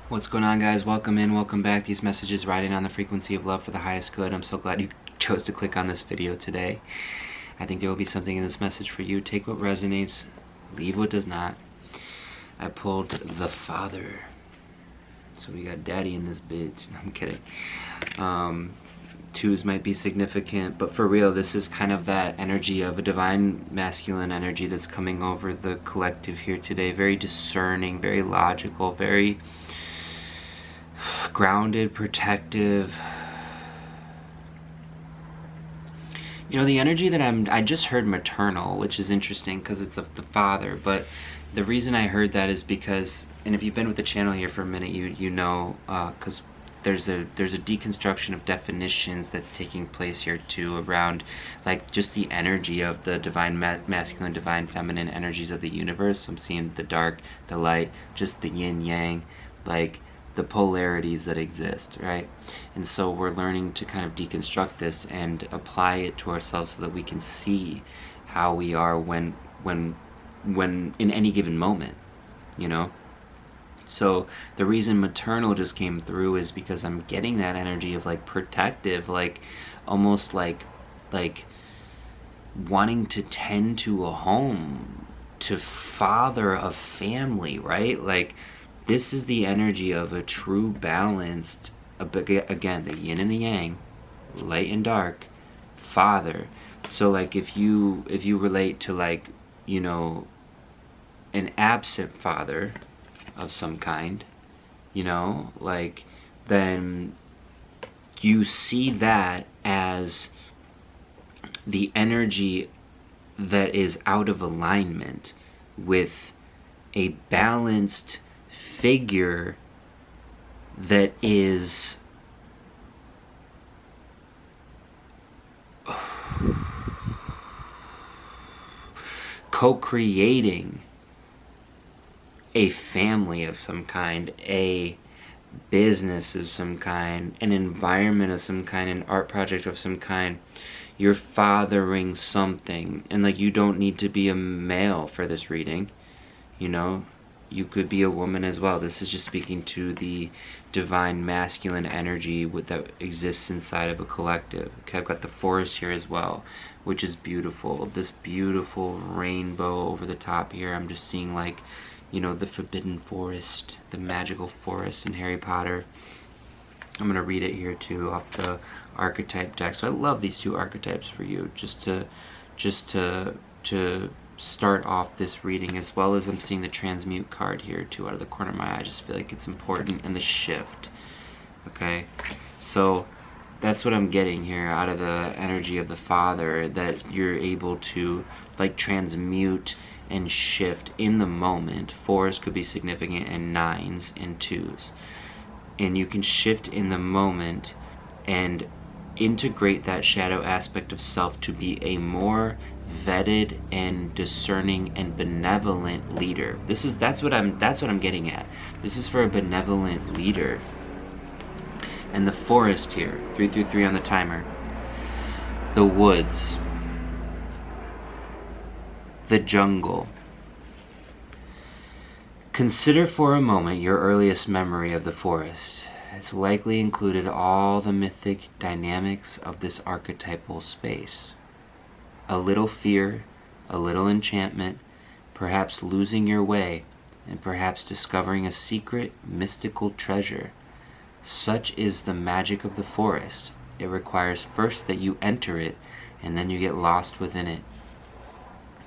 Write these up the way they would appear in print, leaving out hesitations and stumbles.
What's going on, guys? Welcome in, welcome back. These messages riding on the frequency of love for the highest good. I'm so glad you chose to click on this video today. I think there will be something in this message for you. Take what resonates, leave what does not. I pulled the Father. So we got Daddy in this bitch. I'm kidding. Twos might be significant, but for real, this is kind of that energy of a divine masculine energy that's coming over the collective here today. Very discerning, very logical, very grounded, protective. You know, the energy that I just heard maternal, which is interesting because it's of the father, but the reason I heard that is because, and if you've been with the channel here for a minute, you know, because there's a deconstruction of definitions that's taking place here too, around like just the energy of the divine masculine, divine feminine energies of the universe. I'm seeing the dark, the light, just the yin yang, like the polarities that exist, right? And so we're learning to kind of deconstruct this and apply it to ourselves so that we can see how we are when in any given moment, you know? So the reason maternal just came through is because I'm getting that energy of like protective, like almost like wanting to tend to a home, to father a family, right? Like this is the energy of a true balanced, again, the yin and the yang, light and dark, father. So like if you relate to, like, you know, an absent father of some kind, you know, like, then you see that as the energy that is out of alignment with a balanced figure that is co-creating a family of some kind, a business of some kind, an environment of some kind, an art project of some kind. You're fathering something, and like you don't need to be a male for this reading, you know, you could be a woman as well. This is just speaking to the divine masculine energy that exists inside of a collective. Okay, I've got the forest here as well, which is beautiful. This beautiful rainbow over the top here. I'm just seeing, like, you know, the forbidden forest, the magical forest in Harry Potter. I'm gonna read it here too off the archetype deck. So I love these two archetypes for you, just to start off this reading, as well as I'm seeing the transmute card here too out of the corner of my eye. I just feel like it's important, and the shift. Okay, so that's what I'm getting here out of the energy of the father, that you're able to like transmute and shift in the moment. Fours could be significant, and nines and twos, and you can shift in the moment and integrate that shadow aspect of self to be a more vetted and discerning and benevolent leader. That's what I'm getting at. This is for a benevolent leader. And the forest here, 333 on the timer, the woods, the jungle. Consider for a moment your earliest memory of the forest. It's likely included all the mythic dynamics of this archetypal space. A little fear, a little enchantment, perhaps losing your way, and perhaps discovering a secret, mystical treasure. Such is the magic of the forest. It requires first that you enter it, and then you get lost within it.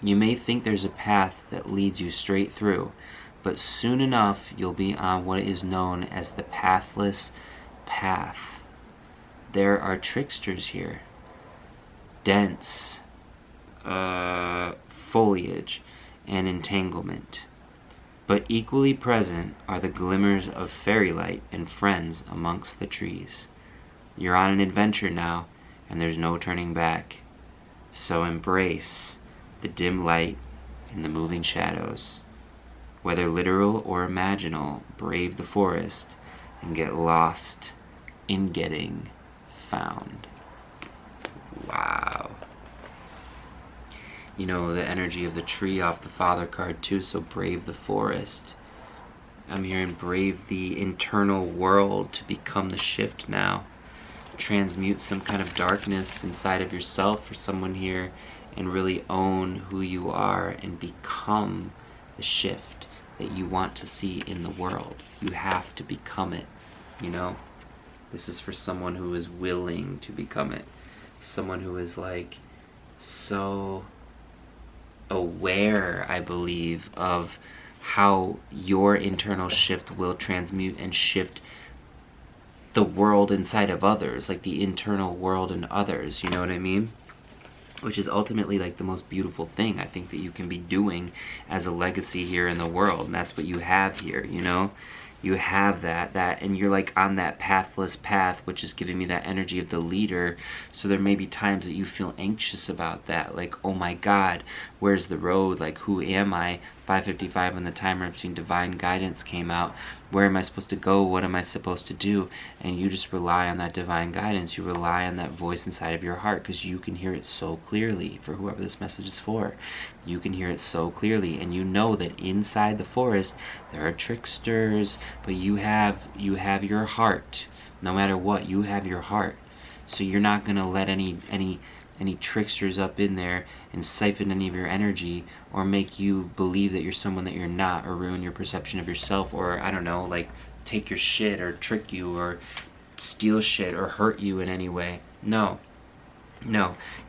You may think there's a path that leads you straight through, but soon enough you'll be on what is known as the pathless path. There are tricksters here. Dense foliage and entanglement. But equally present are the glimmers of fairy light and friends amongst the trees. You're on an adventure now, and there's no turning back. So embrace the dim light and the moving shadows. Whether literal or imaginal, brave the forest and get lost in getting found. Wow. You know, the energy of the tree off the Father card too, so brave the forest. I'm hearing brave the internal world to become the shift now. Transmute some kind of darkness inside of yourself for someone here and really own who you are and become the shift that you want to see in the world. You have to become it, you know? This is for someone who is willing to become it. Someone who is like so aware, I believe, of how your internal shift will transmute and shift the world inside of others, like the internal world in others, you know what I mean? Which is ultimately like the most beautiful thing I think that you can be doing as a legacy here in the world, and that's what you have here, you know? You have that, and you're like on that pathless path, which is giving me that energy of the leader. So there may be times that you feel anxious about that, like, oh my God, where's the road? Like, who am I? 5:55 on the timer, I'm seeing divine guidance came out. Where am I supposed to go? What am I supposed to do? And you just rely on that divine guidance. You rely on that voice inside of your heart, because you can hear it so clearly. For whoever this message is for, you can hear it so clearly, and you know that inside the forest there are tricksters, but you have your heart. No matter what, you have your heart. So you're not gonna let any tricksters up in there and siphon any of your energy or make you believe that you're someone that you're not, or ruin your perception of yourself, or I don't know, like take your shit or trick you or steal shit or hurt you in any way. No,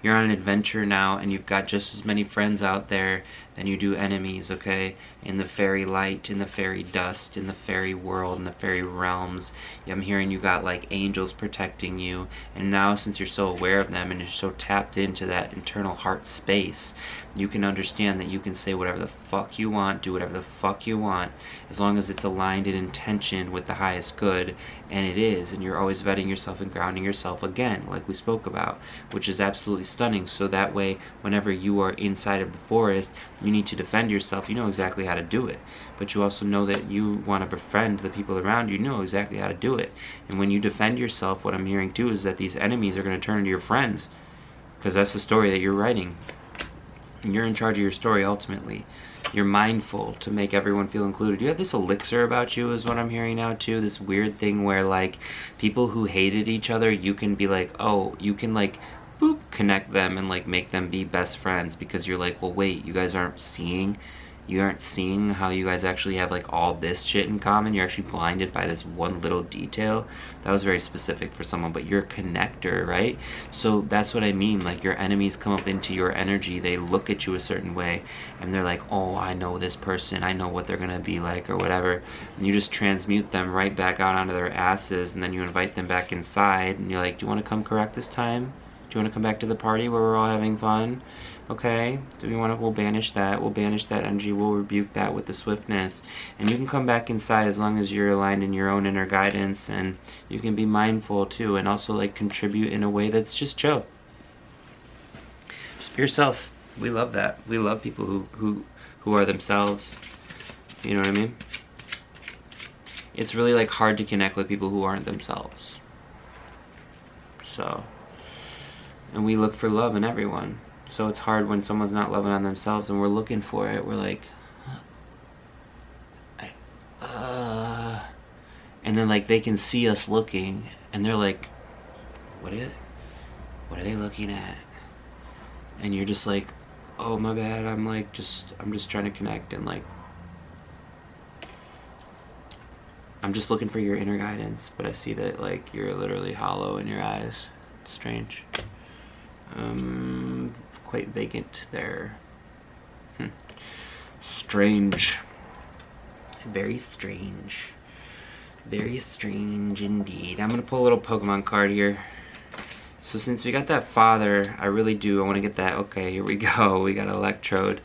you're on an adventure now, and you've got just as many friends out there than you do enemies, okay? In the fairy light, in the fairy dust, in the fairy world, in the fairy realms. I'm hearing you got like angels protecting you, and now since you're so aware of them and you're so tapped into that internal heart space, you can understand that you can say whatever the fuck you want, do whatever the fuck you want, as long as it's aligned in intention with the highest good, and it is, and you're always vetting yourself and grounding yourself again, like we spoke about, which is absolutely stunning. So that way, whenever you are inside of the forest, you need to defend yourself, you know exactly how to do it. But you also know that you want to befriend the people around you, know exactly how to do it. And when you defend yourself, what I'm hearing too is that these enemies are going to turn into your friends, because that's the story that you're writing. And you're in charge of your story ultimately. You're mindful to make everyone feel included. You have this elixir about you is what I'm hearing now too. This weird thing where like people who hated each other, you can be like, oh, you can like boop, connect them and like make them be best friends, because you're like, well wait, you guys aren't seeing how you guys actually have like all this shit in common. You're actually blinded by this one little detail. That was very specific for someone, but you're a connector, right? So that's what I mean, like your enemies come up into your energy, they look at you a certain way and they're like, oh, I know this person, I know what they're gonna be like or whatever, and you just transmute them right back out onto their asses, and then you invite them back inside and you're like, do you want to come correct this time? Do you want to come back to the party where we're all having fun? Okay, do we want to, we'll banish that energy, we'll rebuke that with the swiftness, and you can come back inside as long as you're aligned in your own inner guidance, and you can be mindful too, and also like contribute in a way that's just chill. Just be yourself. We love that. We love people who are themselves. You know what I mean? It's really like hard to connect with people who aren't themselves. So, and we look for love in everyone. So it's hard when someone's not loving on themselves and we're looking for it. We're like, and then like they can see us looking and they're like, what are they looking at? And you're just like, oh my bad, I'm just trying to connect, and like I'm just looking for your inner guidance, but I see that like you're literally hollow in your eyes. It's strange. Quite vacant there. Strange. Very strange. Very strange indeed. I'm gonna pull a little Pokemon card here. So since we got that father, I really do, I want to get that. Okay, here we go. We got Electrode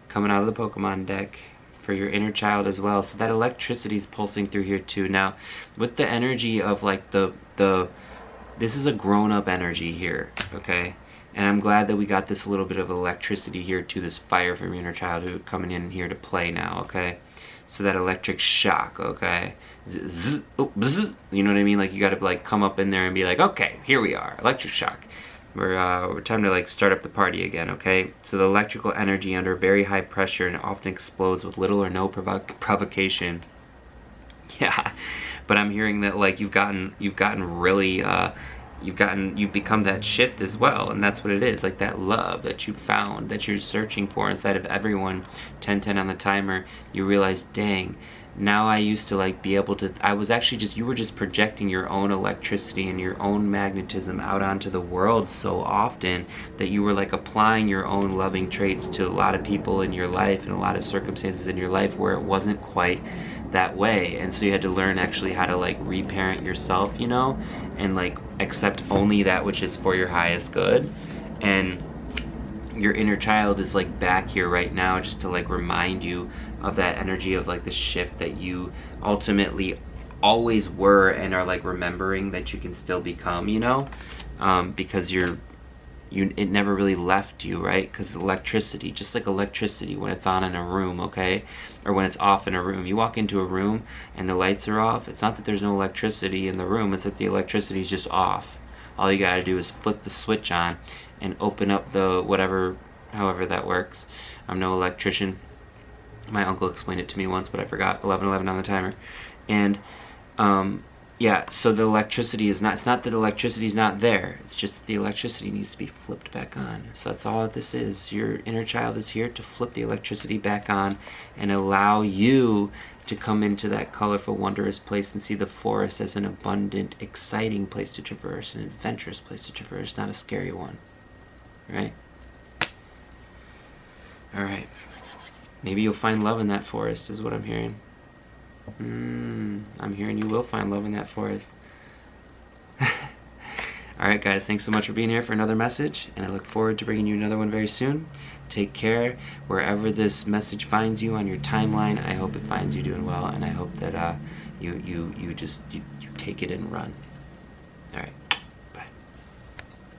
coming out of the Pokemon deck for your inner child as well. So that electricity is pulsing through here too. Now, with the energy of like this is a grown-up energy here, okay? And I'm glad that we got this little bit of electricity here too, this fire from your inner child who coming in here to play now, okay? So that electric shock, okay? Zzz, oh, bzz, you know what I mean? Like you gotta like come up in there and be like, okay, here we are, electric shock. We're time to like start up the party again, okay? So the electrical energy under very high pressure and often explodes with little or no provocation. Yeah, but I'm hearing that like you've gotten really you've become that shift as well, and that's what it is, like that love that you found, that you're searching for inside of everyone. 1010 on the timer. You realize, dang, now I used to like be able to, I was actually just, you were just projecting your own electricity and your own magnetism out onto the world so often that you were like applying your own loving traits to a lot of people in your life and a lot of circumstances in your life where it wasn't quite that way. And so you had to learn actually how to like reparent yourself, you know, and like accept only that which is for your highest good. And your inner child is like back here right now just to like remind you of that energy of like the shift that you ultimately always were and are like remembering that you can still become, you know, because it never really left you, right? Because electricity, just like electricity when it's on in a room, okay, or when it's off in a room, you walk into a room and the lights are off, it's not that there's no electricity in the room, it's that the electricity is just off. All you gotta do is flip the switch on and open up the whatever, however that works. I'm no electrician. My uncle explained it to me once, but I forgot. 11:11 on the timer. And yeah, so the electricity is not, it's not that electricity is not there, it's just that the electricity needs to be flipped back on. So that's all this is. Your inner child is here to flip the electricity back on and allow you to come into that colorful, wondrous place and see the forest as an abundant, exciting place to traverse, an adventurous place to traverse, not a scary one. Right? Alright. Maybe you'll find love in that forest, is what I'm hearing. I'm hearing you will find love in that forest. Alright guys, thanks so much for being here for another message, and I look forward to bringing you another one very soon. Take care. Wherever this message finds you on your timeline, I hope it finds you doing well, and I hope that you take it and run. Alright.